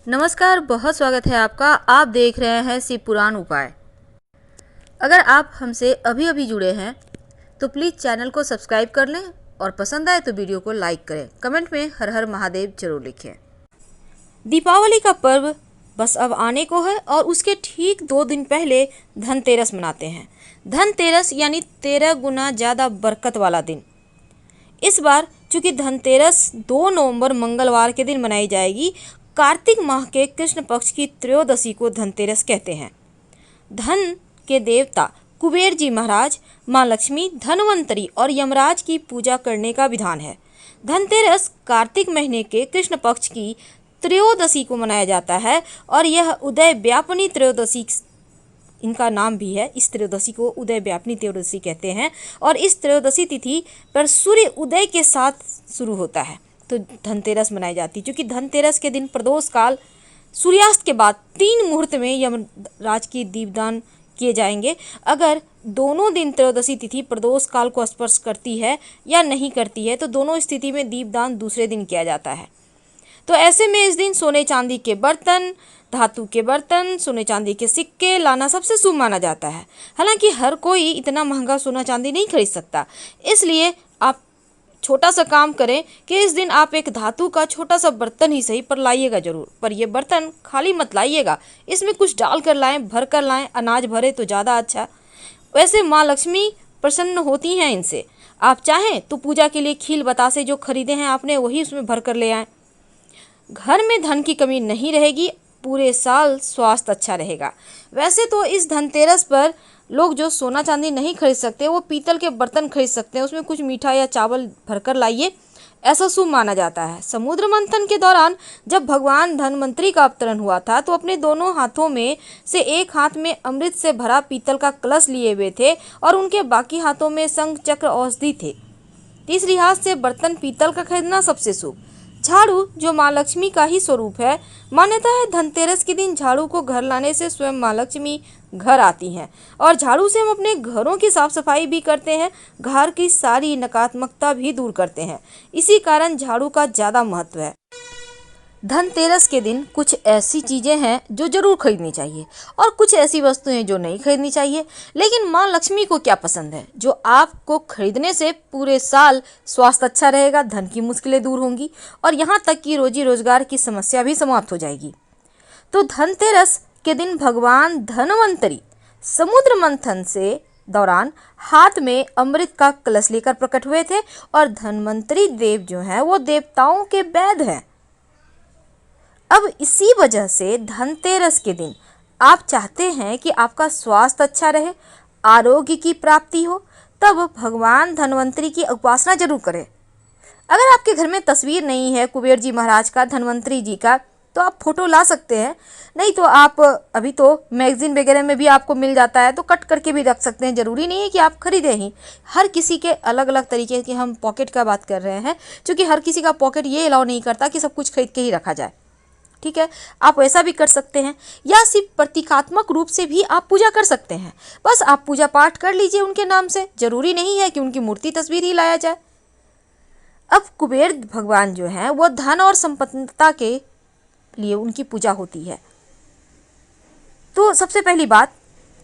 नमस्कार, बहुत स्वागत है आपका। आप देख रहे हैं शिव पुराण उपाय। अगर आप हमसे अभी अभी जुड़े हैं तो प्लीज़ चैनल को सब्सक्राइब कर लें और पसंद आए तो वीडियो को लाइक करें। कमेंट में हर हर महादेव जरूर लिखें। दीपावली का पर्व बस अब आने को है और उसके ठीक 2 दिन पहले धनतेरस मनाते हैं। धनतेरस यानी 13 गुना ज़्यादा बरकत वाला दिन। इस बार चूंकि धनतेरस 2 नवंबर मंगलवार के दिन मनाई जाएगी, कार्तिक माह के कृष्ण पक्ष की त्रयोदशी को धनतेरस कहते हैं। धन के देवता कुबेर जी महाराज, माँ लक्ष्मी, धनवंतरी और यमराज की पूजा करने का विधान है। धनतेरस कार्तिक महीने के कृष्ण पक्ष की त्रयोदशी को मनाया जाता है और यह उदय व्यापिनी त्रयोदशी इनका नाम भी है। इस त्रयोदशी को उदय व्यापिनी त्रयोदशी कहते हैं और इस त्रयोदशी तिथि पर सूर्य उदय के साथ शुरू होता है तो धनतेरस मनाई जाती है। क्योंकि धनतेरस के दिन प्रदोष काल सूर्यास्त के बाद 3 मुहूर्त में यमराज की दीपदान किए जाएंगे। अगर दोनों दिन त्रयोदशी तिथि प्रदोष काल को स्पर्श करती है या नहीं करती है तो दोनों स्थिति में दीपदान दूसरे दिन किया जाता है। तो ऐसे में इस दिन सोने चांदी के बर्तन, धातु के बर्तन, सोने चांदी के सिक्के लाना सबसे शुभ माना जाता है। हालांकि हर कोई इतना महंगा सोना चांदी नहीं खरीद सकता, इसलिए आप छोटा सा काम करें कि इस दिन आप एक धातु का छोटा सा बर्तन ही सही पर लाइएगा जरूर। पर यह बर्तन खाली मत लाइएगा, इसमें कुछ डाल कर लाएं, भर कर लाएं। अनाज भरे तो ज़्यादा अच्छा। वैसे माँ लक्ष्मी प्रसन्न होती हैं इनसे। आप चाहें तो पूजा के लिए खील बतासे जो खरीदे हैं आपने वही उसमें भर कर ले आएँ। घर में धन की कमी नहीं रहेगी, पूरे साल स्वास्थ्य अच्छा रहेगा। वैसे तो इस धनतेरस पर लोग जो सोना चांदी नहीं खरीद सकते वो पीतल के बर्तन खरीद सकते हैं, उसमें कुछ मीठा या चावल भरकर लाइए, ऐसा शुभ माना जाता है। समुद्र मंथन के दौरान जब भगवान धनवंतरी का अवतरण हुआ था तो अपने दोनों हाथों में से एक हाथ में अमृत से भरा पीतल का कलश लिए हुए थे और उनके बाकी हाथों में शंख चक्र औषधि थे। तीसरी हाथ से बर्तन पीतल का खरीदना सबसे शुभ। झाड़ू जो माँ लक्ष्मी का ही स्वरूप है, मान्यता है धनतेरस के दिन झाड़ू को घर लाने से स्वयं माँ लक्ष्मी घर आती हैं और झाड़ू से हम अपने घरों की साफ सफाई भी करते हैं, घर की सारी नकारात्मकता भी दूर करते हैं। इसी कारण झाड़ू का ज़्यादा महत्व है। धनतेरस के दिन कुछ ऐसी चीज़ें हैं जो जरूर खरीदनी चाहिए और कुछ ऐसी वस्तुएं जो नहीं खरीदनी चाहिए। लेकिन माँ लक्ष्मी को क्या पसंद है जो आपको खरीदने से पूरे साल स्वास्थ्य अच्छा रहेगा, धन की मुश्किलें दूर होंगी और यहाँ तक कि रोजी रोजगार की समस्या भी समाप्त हो जाएगी। तो धनतेरस के दिन भगवान धनवंतरी समुद्र मंथन से दौरान हाथ में अमृत का कलश लेकर प्रकट हुए थे और धनवंतरी देव जो हैं वो देवताओं के वैद्य हैं। अब इसी वजह से धनतेरस के दिन आप चाहते हैं कि आपका स्वास्थ्य अच्छा रहे, आरोग्य की प्राप्ति हो, तब भगवान धनवंतरी की उपासना जरूर करें। अगर आपके घर में तस्वीर नहीं है कुबेर जी महाराज का, धनवंतरी जी का, तो आप फोटो ला सकते हैं। नहीं तो आप अभी तो मैगजीन वगैरह में भी आपको मिल जाता है तो कट करके भी रख सकते हैं। ज़रूरी नहीं है कि आप खरीदें ही। हर किसी के अलग अलग तरीके की, हम पॉकेट का बात कर रहे हैं, क्योंकि हर किसी का पॉकेट ये अलाउ नहीं करता कि सब कुछ खरीद के ही रखा जाए। ठीक है, आप वैसा भी कर सकते हैं या सिर्फ प्रतीकात्मक रूप से भी आप पूजा कर सकते हैं। बस आप पूजा पाठ कर लीजिए उनके नाम से, जरूरी नहीं है कि उनकी मूर्ति तस्वीर ही लाया जाए। अब कुबेर भगवान जो हैं वो धन और संपन्नता के लिए उनकी पूजा होती है। तो सबसे पहली बात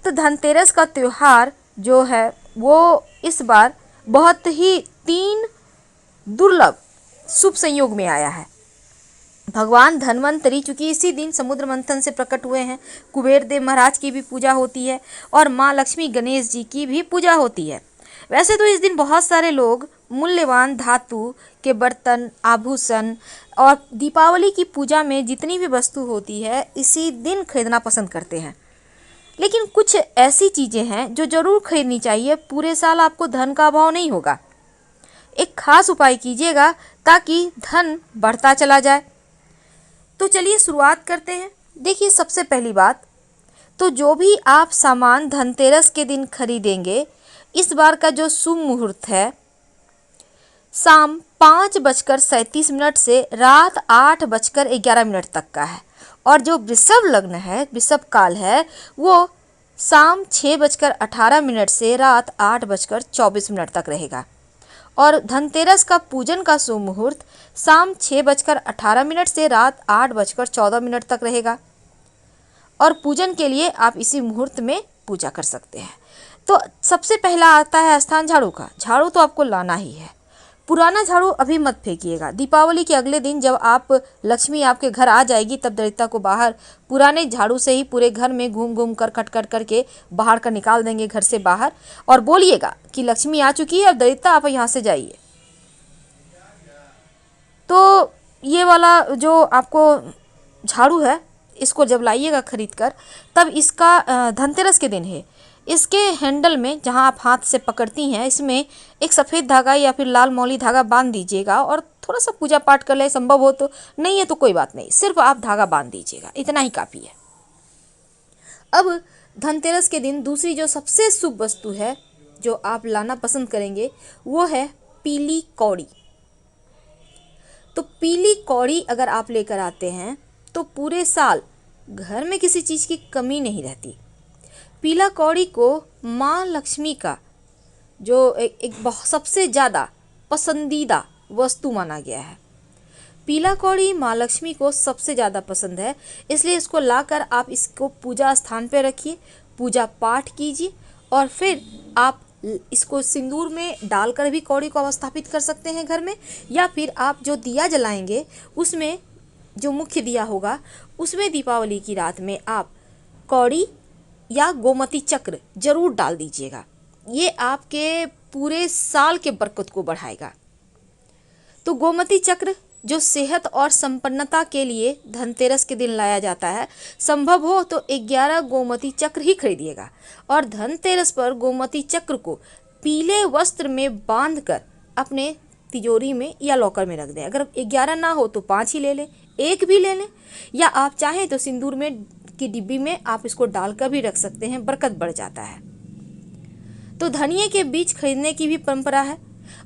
तो धनतेरस का त्यौहार जो है वो इस बार बहुत ही 3 दुर्लभ शुभ संयोग में आया है। भगवान धनवंतरी चूंकि इसी दिन समुद्र मंथन से प्रकट हुए हैं, कुबेर देव महाराज की भी पूजा होती है और माँ लक्ष्मी गणेश जी की भी पूजा होती है। वैसे तो इस दिन बहुत सारे लोग मूल्यवान धातु के बर्तन, आभूषण और दीपावली की पूजा में जितनी भी वस्तु होती है इसी दिन खरीदना पसंद करते हैं। लेकिन कुछ ऐसी चीज़ें हैं जो ज़रूर खरीदनी चाहिए, पूरे साल आपको धन का अभाव नहीं होगा। एक खास उपाय कीजिएगा ताकि धन बढ़ता चला जाए। तो चलिए शुरुआत करते हैं। देखिए, सबसे पहली बात तो जो भी आप सामान धनतेरस के दिन खरीदेंगे, इस बार का जो शुभ मुहूर्त है शाम 5:37 से रात 8:11 तक का है और जो वृषभ लग्न है, वृषभ काल है, वो शाम 6:18 से रात 8:24 तक रहेगा। और धनतेरस का पूजन का शुभ मुहूर्त शाम 6:18 से रात 8:14 तक रहेगा और पूजन के लिए आप इसी मुहूर्त में पूजा कर सकते हैं। तो सबसे पहला आता है स्थान झाड़ू का। झाड़ू तो आपको लाना ही है। पुराना झाड़ू अभी मत फेंकिएगा। दीपावली के अगले दिन जब आप लक्ष्मी आपके घर आ जाएगी तब दरिद्रता को बाहर पुराने झाड़ू से ही पूरे घर में घूम घूम कर कट कट करके बाहर का निकाल देंगे घर से बाहर और बोलिएगा कि लक्ष्मी आ चुकी है और दरिद्रता आप यहाँ से जाइए। तो ये वाला जो आपको झाड़ू है इसको जब लाइएगा खरीद कर, तब इसका धनतेरस के दिन है, इसके हैंडल में जहां आप हाथ से पकड़ती हैं इसमें एक सफ़ेद धागा या फिर लाल मौली धागा बांध दीजिएगा और थोड़ा सा पूजा पाठ कर ले, संभव हो तो, नहीं है तो कोई बात नहीं, सिर्फ आप धागा बांध दीजिएगा, इतना ही काफ़ी है। अब धनतेरस के दिन दूसरी जो सबसे शुभ वस्तु है जो आप लाना पसंद करेंगे वो है पीली कौड़ी। तो पीली कौड़ी अगर आप लेकर आते हैं तो पूरे साल घर में किसी चीज़ की कमी नहीं रहती। पीला कौड़ी को माँ लक्ष्मी का जो एक सबसे ज़्यादा पसंदीदा वस्तु माना गया है। पीला कौड़ी माँ लक्ष्मी को सबसे ज़्यादा पसंद है, इसलिए इसको लाकर आप इसको पूजा स्थान पर रखिए, पूजा पाठ कीजिए और फिर आप इसको सिंदूर में डालकर भी कौड़ी को अवस्थापित कर सकते हैं घर में, या फिर आप जो दिया जलाएंगे उसमें जो मुख्य दिया होगा उसमें दीपावली की रात में आप कौड़ी या गोमती चक्र जरूर डाल दीजिएगा। ये आपके पूरे साल के बरकत को बढ़ाएगा। तो गोमती चक्र जो सेहत और संपन्नता के लिए धनतेरस के दिन लाया जाता है, संभव हो तो 11 गोमती चक्र ही खरीदिएगा और धनतेरस पर गोमती चक्र को पीले वस्त्र में बांधकर अपने तिजोरी में या लॉकर में रख दें। अगर 11 ना हो तो 5 ही ले लें, 1 भी ले लें, या आप चाहें तो सिंदूर में की डिब्बी में आप इसको डालकर भी रख सकते हैं, बरकत बढ़ जाता है। तो धनिया के बीज खरीदने की भी परंपरा है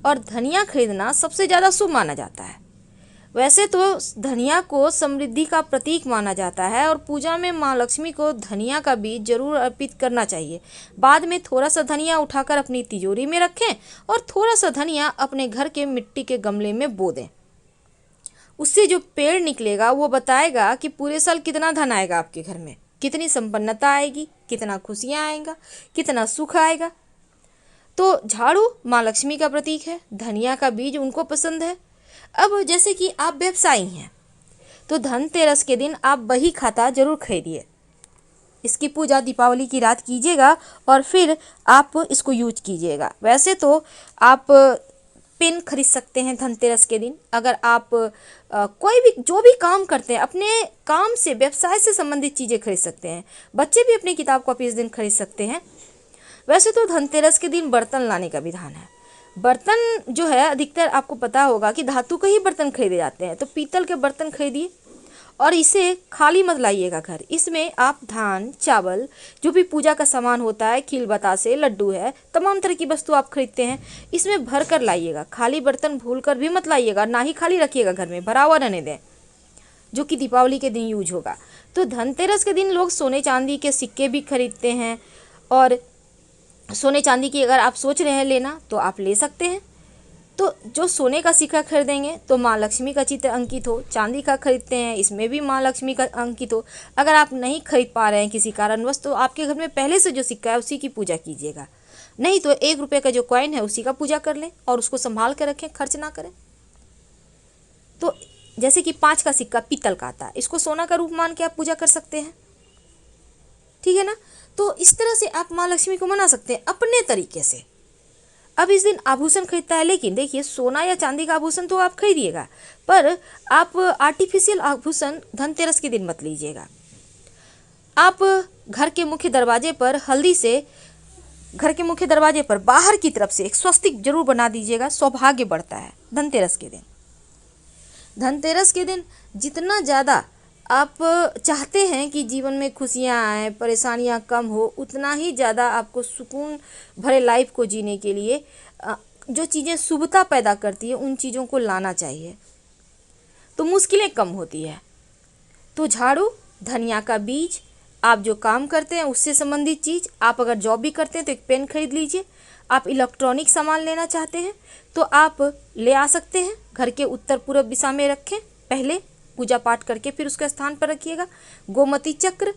और धनिया खरीदना सबसे ज़्यादा शुभ माना जाता है। वैसे तो धनिया को समृद्धि का प्रतीक माना जाता है और पूजा में माँ लक्ष्मी को धनिया का बीज जरूर अर्पित करना चाहिए। बाद में थोड़ा सा धनिया उठाकर अपनी तिजोरी में रखें और थोड़ा सा धनिया अपने घर के मिट्टी के गमले में बो दें। उससे जो पेड़ निकलेगा वो बताएगा कि पूरे साल कितना धन आएगा आपके घर में, कितनी संपन्नता आएगी, कितना खुशियाँ आएगा, कितना सुख आएगा। तो झाड़ू माँ लक्ष्मी का प्रतीक है, धनिया का बीज उनको पसंद है। अब जैसे कि आप व्यवसायी हैं तो धनतेरस के दिन आप बही खाता जरूर खरीदिए। इसकी पूजा दीपावली की रात कीजिएगा और फिर आप इसको यूज कीजिएगा। वैसे तो आप पेन खरीद सकते हैं धनतेरस के दिन। अगर आप कोई भी जो भी काम करते हैं अपने काम से, व्यवसाय से संबंधित चीज़ें खरीद सकते हैं। बच्चे भी अपनी किताब कॉपी इस दिन खरीद सकते हैं। वैसे तो धनतेरस के दिन बर्तन लाने का विधान है। बर्तन जो है अधिकतर आपको पता होगा कि धातु के ही बर्तन खरीदे जाते हैं, तो पीतल के बर्तन खरीदिए और इसे खाली मत लाइएगा घर। इसमें आप धान, चावल, जो भी पूजा का सामान होता है, खील बतासे, लड्डू है, तमाम तरह की वस्तु आप खरीदते हैं, इसमें भर कर लाइएगा। खाली बर्तन भूल कर भी मत लाइएगा, ना ही खाली रखिएगा घर में, भरा हुआ रहने दें, जो कि दीपावली के दिन यूज होगा। तो धनतेरस के दिन लोग सोने चांदी के सिक्के भी खरीदते हैं और सोने चांदी की अगर आप सोच रहे हैं लेना तो आप ले सकते हैं। तो जो सोने का सिक्का खरीदेंगे तो माँ लक्ष्मी का चित्र अंकित हो, चांदी का खरीदते हैं इसमें भी माँ लक्ष्मी का अंकित हो। अगर आप नहीं खरीद पा रहे हैं किसी कारणवश तो आपके घर में पहले से जो सिक्का है उसी की पूजा कीजिएगा, नहीं तो 1 रुपये का जो कॉइन है उसी का पूजा कर लें और उसको संभाल कर रखें, खर्च ना करें। तो जैसे कि 5 का सिक्का पीतल का आता है, इसको सोना का रूप मान के आप पूजा कर सकते हैं, ठीक है ना। तो इस तरह से आप माँ लक्ष्मी को मना सकते हैं अपने तरीके से। अब इस दिन आभूषण खरीदता है, लेकिन देखिए सोना या चांदी का आभूषण तो आप खरीदिएगा, पर आप आर्टिफिशियल आभूषण धनतेरस के दिन मत लीजिएगा। आप घर के मुख्य दरवाजे पर हल्दी से घर के मुख्य दरवाजे पर बाहर की तरफ से एक स्वस्तिक जरूर बना दीजिएगा, सौभाग्य बढ़ता है धनतेरस के दिन। धनतेरस के दिन जितना ज़्यादा आप चाहते हैं कि जीवन में खुशियाँ आए, परेशानियाँ कम हो, उतना ही ज़्यादा आपको सुकून भरे लाइफ को जीने के लिए जो चीज़ें शुभता पैदा करती है उन चीज़ों को लाना चाहिए, तो मुश्किलें कम होती है। तो झाड़ू, धनिया का बीज, आप जो काम करते हैं उससे संबंधित चीज़, आप अगर जॉब भी करते हैं तो एक पेन खरीद लीजिए, आप इलेक्ट्रॉनिक सामान लेना चाहते हैं तो आप ले आ सकते हैं। घर के उत्तर पूर्व दिशा में रखें, पहले पूजा पाठ करके फिर उसके स्थान पर रखिएगा। गोमती चक्र,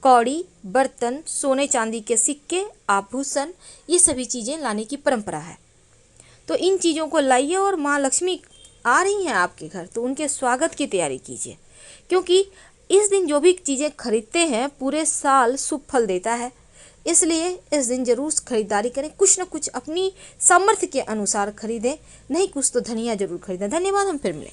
कौड़ी, बर्तन, सोने चांदी के सिक्के, आभूषण, ये सभी चीज़ें लाने की परंपरा है। तो इन चीज़ों को लाइए और माँ लक्ष्मी आ रही हैं आपके घर तो उनके स्वागत की तैयारी कीजिए, क्योंकि इस दिन जो भी चीज़ें खरीदते हैं पूरे साल शुभ फल देता है। इसलिए इस दिन जरूर खरीदारी करें, कुछ न कुछ अपनी सामर्थ्य के अनुसार खरीदें, नहीं कुछ तो धनिया जरूर खरीदें। धन्यवाद, हम फिर मिलें।